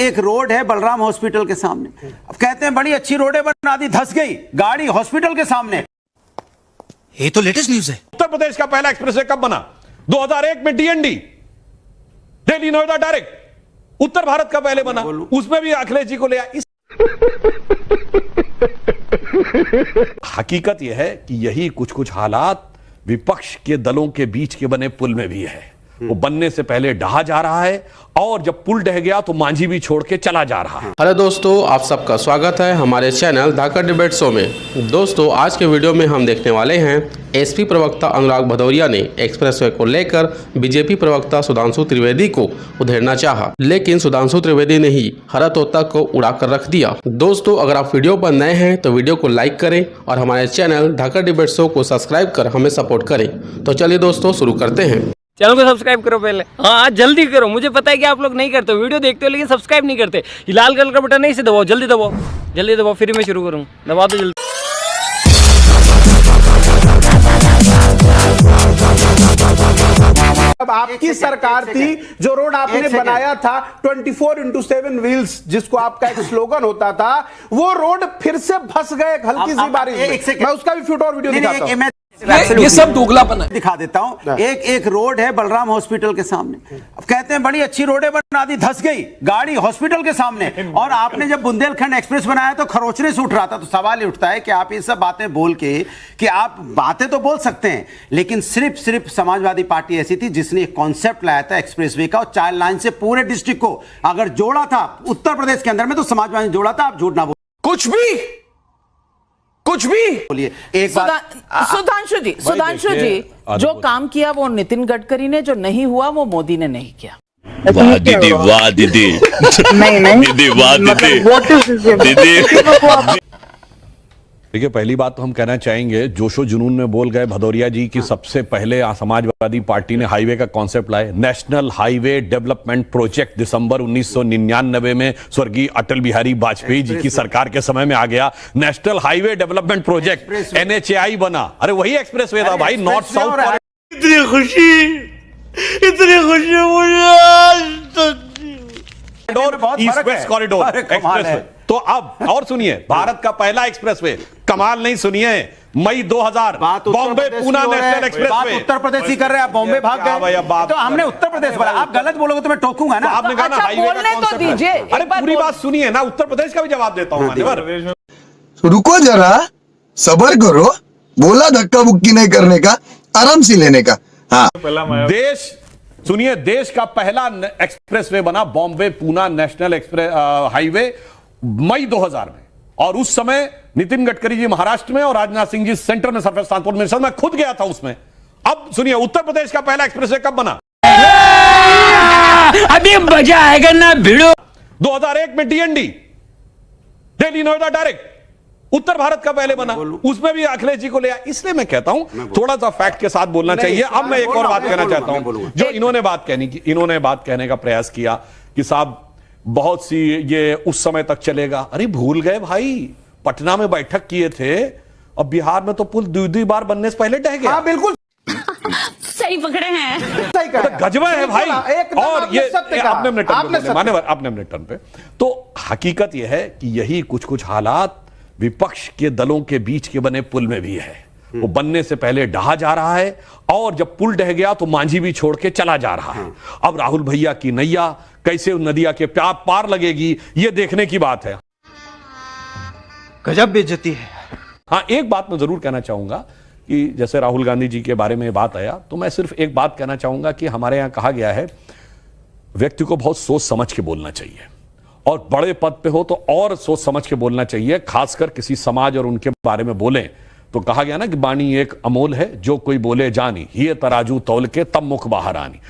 एक रोड है बलराम हॉस्पिटल के सामने, अब कहते हैं बड़ी अच्छी रोड है, बना दी, धंस गई गाड़ी हॉस्पिटल के सामने। ये तो लेटेस्ट न्यूज है। उत्तर प्रदेश का पहला एक्सप्रेसवे कब बना? 2001 में डीएनडी, दिल्ली नोएडा डायरेक्ट। उत्तर भारत का पहले बना, उसमें भी अखिलेश जी को ले आया। हकीकत यह है कि यही कुछ कुछ हालात विपक्ष के दलों के बीच के बने पुल में भी है। वो बनने से पहले ढहा जा रहा है और जब पुल ढह गया तो मांझी भी छोड़ के चला जा रहा है। हेलो दोस्तों, आप सबका स्वागत है हमारे चैनल धाकड़ डिबेट शो में। दोस्तों, आज के वीडियो में हम देखने वाले हैं एसपी प्रवक्ता अनुराग भदौरिया ने एक्सप्रेसवे को लेकर बीजेपी प्रवक्ता सुधांशु त्रिवेदी को उधेड़ना चाहा, लेकिन सुधांशु त्रिवेदी ने ही हरा तोता को उड़ाकर रख दिया। दोस्तों, अगर आप वीडियो पर नए हैं तो वीडियो को लाइक करें और हमारे चैनल धाकड़ डिबेट शो को सब्सक्राइब कर हमें सपोर्ट करें। तो चलिए दोस्तों, शुरू करते हैं। चैनल को सब्सक्राइब करो पहले। हाँ, जल्दी करो। मुझे पता है कि आप लोग नहीं करते, वीडियो देखते हो लेकिन सब्सक्राइब नहीं करते। ये लाल कलर का बटन नहीं, इसे दबाओ, जल्दी दबाओ, जल्दी दबाओ, फिर मैं शुरू करूँ। दबा दो जल्दी। अब आपकी सरकार थी, जो रोड आपने बनाया था 24/7 व्हील्स, जिसको आपका एक स्लोगन होता था, वो रोड फिर से फंस गए हल्की सी बारिश में। मैं उसका भी फुट और वीडियो दिखाता हूं। ये सब दोगलापन है। दिखा देता हूं। एक रोड है बलराम हॉस्पिटल के सामने, अब कहते हैं बड़ी अच्छी रोड है, बना दी, धंस गई गाड़ी हॉस्पिटल के सामने। और आपने जब बुंदेलखंड एक्सप्रेस बनाया तो खरोचने से उठ रहा था। तो सवाल ये उठता है कि आप ये सब बातें बोल के, कि आप बातें तो बोल सकते हैं लेकिन सिर्फ समाजवादी पार्टी ऐसी थी जिसने एक कॉन्सेप्ट लाया था एक्सप्रेसवे का, और 4 लाइन से पूरे डिस्ट्रिक्ट को अगर जोड़ा था उत्तर प्रदेश के अंदर में, तो समाजवादी ने जोड़ा था। आप झूठ ना बोल, कुछ भी बोलिए एक बात। सुधांशु जी, जो काम किया वो नितिन गडकरी ने, जो नहीं हुआ वो मोदी ने नहीं किया। वाह दीदी, वाह दीदी, नहीं दीदी, वाह दीदी। देखिए, पहली बात तो हम कहना चाहेंगे, जोशो जुनून में बोल गए भदौरिया जी कि सबसे पहले समाजवादी पार्टी ने हाईवे का कॉन्सेप्ट लाए। नेशनल हाईवे डेवलपमेंट प्रोजेक्ट दिसंबर 1999 में स्वर्गीय अटल बिहारी वाजपेयी जी की सरकार के समय में आ गया। National highway development project NHAI बना। अरे वही एक्सप्रेसवे था भाई, नॉर्थ साउथ। इतनी खुशी मुझे ईस्ट वेस्ट कॉरिडोर एक्सप्रेसवे। तो अब और सुनिए, भारत का पहला एक्सप्रेसवे, कमाल नहीं सुनिए, मई 2000 बॉम्बे पूना नेशनल एक्सप्रेसवे। उत्तर प्रदेश ही कर रहे हैं, आप बॉम्बे भाग गए। तो हमने उत्तर प्रदेश बोला, आप गलत बोलोगे तो मैं टोकूंगा ना। आपने कहा ना हाईवे का तो दीजिए। अरे पूरी बात सुनिए ना, उत्तर प्रदेश का भी जवाब देता हूँ। रुको जरा, सबर करो, बोला धक्का मुक्की नहीं करने का, आराम से लेने का। हाँ, सुनिए, देश का पहला एक्सप्रेसवे बना Bombay Poona national express highway मई 2000 में, और उस समय नितिन गडकरी जी महाराष्ट्र में और राजनाथ सिंह जी सेंटर में सरफेस ट्रांसपोर्ट मिनिस्टर, मैं खुद गया था उसमें। अब सुनिए, उत्तर प्रदेश का पहला एक्सप्रेसवे कब बना? अभी मजा आएगा ना भिड़ो। 2001 में डीएनडी, दिल्ली नोएडा डायरेक्ट। उत्तर भारत का पहले बना, उसमें भी अखिलेश जी को ले आया। इसलिए मैं कहता हूं थोड़ा सा फैक्ट के साथ बोलना चाहिए। अब मैं एक और बात कहना चाहता हूं, जो इन्होंने बात कहने का प्रयास किया कि साहब बहुत सी ये उस समय तक चलेगा। अरे भूल गए भाई, पटना में बैठक किए थे और बिहार में तो पुल 2 बार बनने से पहले ढह गया। हाँ, बिल्कुल सही पकड़े हैं, सही कहा, गजबा है भाई। और ये अपने टर्न पे। तो हकीकत यह है कि यही कुछ कुछ हालात विपक्ष के दलों के बीच के बने पुल में भी है। वो बनने से पहले ढहा जा रहा है और जब पुल ढह गया तो मांझी भी छोड़ के चला जा रहा है। अब राहुल भैया की नैया कैसे नदिया के पार लगेगी, ये देखने की बात है। गजब बेइज्जती है। हाँ, एक बात मैं जरूर कहना चाहूंगा कि जैसे राहुल गांधी जी के बारे में बात आया, तो मैं सिर्फ एक बात कहना चाहूंगा कि हमारे यहां कहा गया है व्यक्ति को बहुत सोच समझ के बोलना चाहिए, और बड़े पद पे हो तो और सोच समझ के बोलना चाहिए। खासकर किसी समाज और उनके बारे में बोलें तो कहा गया ना कि बाणी एक अमोल है, जो कोई बोले जानी, ये तराजू तौल के तब मुख बाहर आनी।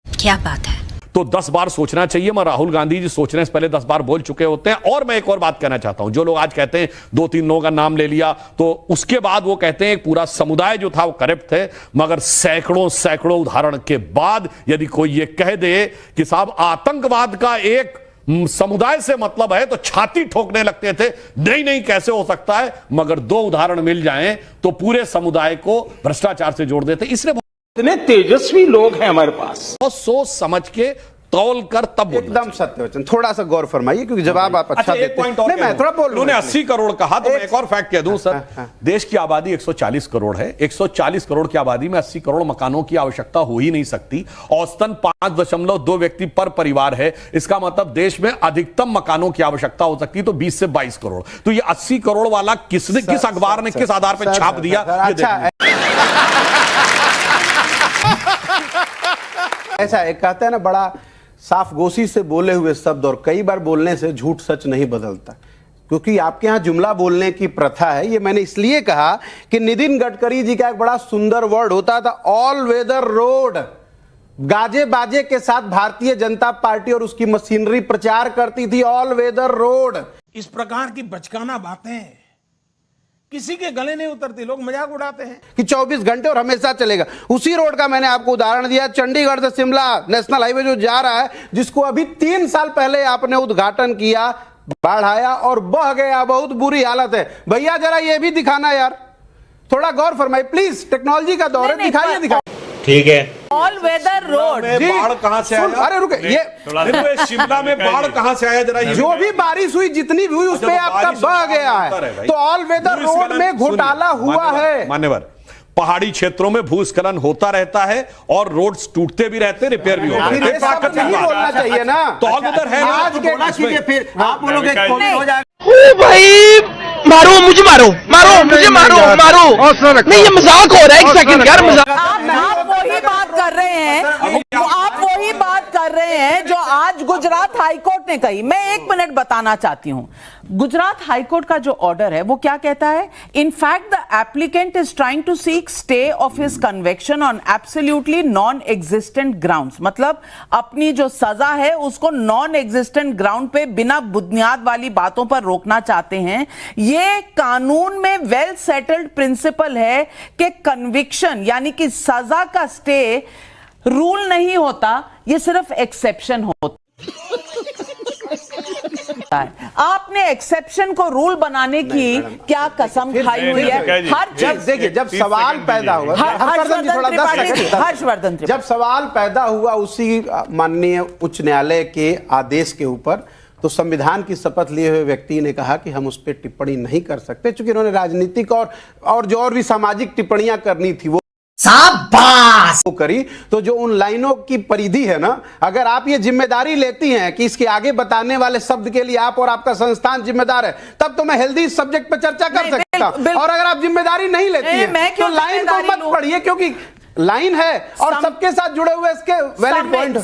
क्या बात है। तो 10 बार सोचना चाहिए। मैं राहुल गांधी जी सोचने से पहले 10 बार बोल चुके होते हैं। और मैं एक और बात कहना चाहता हूं, जो लोग आज कहते हैं 2-3 लोगों का नाम ले लिया, तो उसके बाद वो कहते हैं एक पूरा समुदाय जो था वो करप्ट थे। मगर सैकड़ों उदाहरण के बाद यदि कोई ये कह दे कि साहब आतंकवाद का एक समुदाय से मतलब है, तो छाती ठोकने लगते थे, नहीं कैसे हो सकता है। मगर 2 उदाहरण मिल जाएं तो पूरे समुदाय को भ्रष्टाचार से जोड़ देते। इसलिए इतने तेजस्वी लोग हैं हमारे पास। बहुत सोच समझ के तौल कर तब बोलना एकदम सत्य वचन। थोड़ा सा गौर फरमाइए क्योंकि जवाब आप अच्छा एक देते पॉइंट और नहीं, मैं थोड़ा बोल उन्होंने 80 करोड़ कहा तो मैं एक और फैक्ट कह दूं सर, देश की आबादी 140 करोड़ है। 140 करोड़ की आबादी में 80 करोड़ मकानों की आवश्यकता हो ही नहीं सकती। औसतन 5.2 व्यक्ति पर परिवार है। इसका मतलब देश में अधिकतम मकानों की आवश्यकता हो सकती है तो 20 से 22 करोड़। तो ये 80 करोड़ वाला किस अखबार ने किस आधार पर छाप दिया? अच्छा ऐसा एक कहते हैं ना, बड़ा साफ गोशी से बोले हुए शब्द और कई बार बोलने से झूठ सच नहीं बदलता, क्योंकि आपके यहां जुमला बोलने की प्रथा है। ये मैंने इसलिए कहा कि नितिन गडकरी जी का एक बड़ा सुंदर वर्ड होता था, ऑल वेदर रोड। गाजे बाजे के साथ भारतीय जनता पार्टी और उसकी मशीनरी प्रचार करती थी, ऑल वेदर रोड। इस प्रकार की बचकाना बातें किसी के गले नहीं उतरती, लोग मजाक उड़ाते हैं कि 24 घंटे और हमेशा चलेगा। उसी रोड का मैंने आपको उदाहरण दिया, चंडीगढ़ से शिमला नेशनल हाईवे जो जा रहा है, जिसको अभी 3 साल पहले आपने उद्घाटन किया, बाढ़ आया और बह गया, बहुत बुरी हालत है। भैया जरा ये भी दिखाना यार, थोड़ा गौर फरमाइए प्लीज, टेक्नोलॉजी का दौर है, दिखाइए। ठीक है। All weather road. बाढ़ कहाँ से आया? अरे रुके, ये शिमला में बाढ़ कहाँ से आया? जरा जो भी बारिश हुई, जितनी भी हुई, उस पे आपका बह गया है। तो ऑल वेदर रोड में घोटाला हुआ है। मान्यवर, पहाड़ी क्षेत्रों में भूस्खलन होता रहता है और रोड्स टूटते भी रहते हैं, रिपेयर भी होते हैं। नहीं बोलना चाहिए ना, तो ऑल वेदर है। आज बोला कीजिए, फिर आप बोलोगे कोविड हो जाएगा। भाई मारो मुझे, मारो मुझे, मारो नहीं, ये मजाक हो रहा है। एक सेकंड यार, मजाक। आप वही बात कर रहे हैं, आप वही बात कर रहे हैं जो आज गुजरात हाईकोर्ट ने कही। मैं 1 मिनट बताना चाहती हूं। गुजरात हाईकोर्ट का जो ऑर्डर है वो क्या कहता है? In fact the applicant is trying to seek stay of his conviction on absolutely non existent grounds. मतलब अपनी जो सजा है उसको नॉन एग्जिस्टेंट ग्राउंड पे बिना बुनियाद वाली बातों पर रोकना चाहते हैं। ये कानून में वेल सेटल्ड प्रिंसिपल है कि कन्विक्शन यानी कि सजा का स्टे रूल नहीं होता, ये सिर्फ एक्सेप्शन होता है। आपने एक्सेप्शन को रूल बनाने की क्या कसम खाई हुई है? हर चीज देखिए, जब सवाल पैदा हुआ, हर्षवर्धन, जब सवाल पैदा हुआ उसी माननीय उच्च न्यायालय के आदेश के ऊपर, तो संविधान की शपथ लिए हुए व्यक्ति ने कहा कि हम उस पर टिप्पणी नहीं कर सकते, क्योंकि उन्होंने राजनीतिक और जो और भी सामाजिक टिप्पणियां करनी थी वो करी। तो जो उन लाइनों की परिधि है ना, अगर आप ये जिम्मेदारी लेती हैं कि इसके आगे बताने वाले शब्द के लिए आप और आपका संस्थान जिम्मेदार है, तब तो मैं हेल्दी सब्जेक्ट पर चर्चा कर सकता हूं। और अगर आप जिम्मेदारी नहीं लेती हैं तो लाइन को मत पढ़िए, क्योंकि लाइन है और सबके साथ जुड़े हुए इसके वैलिड पॉइंट।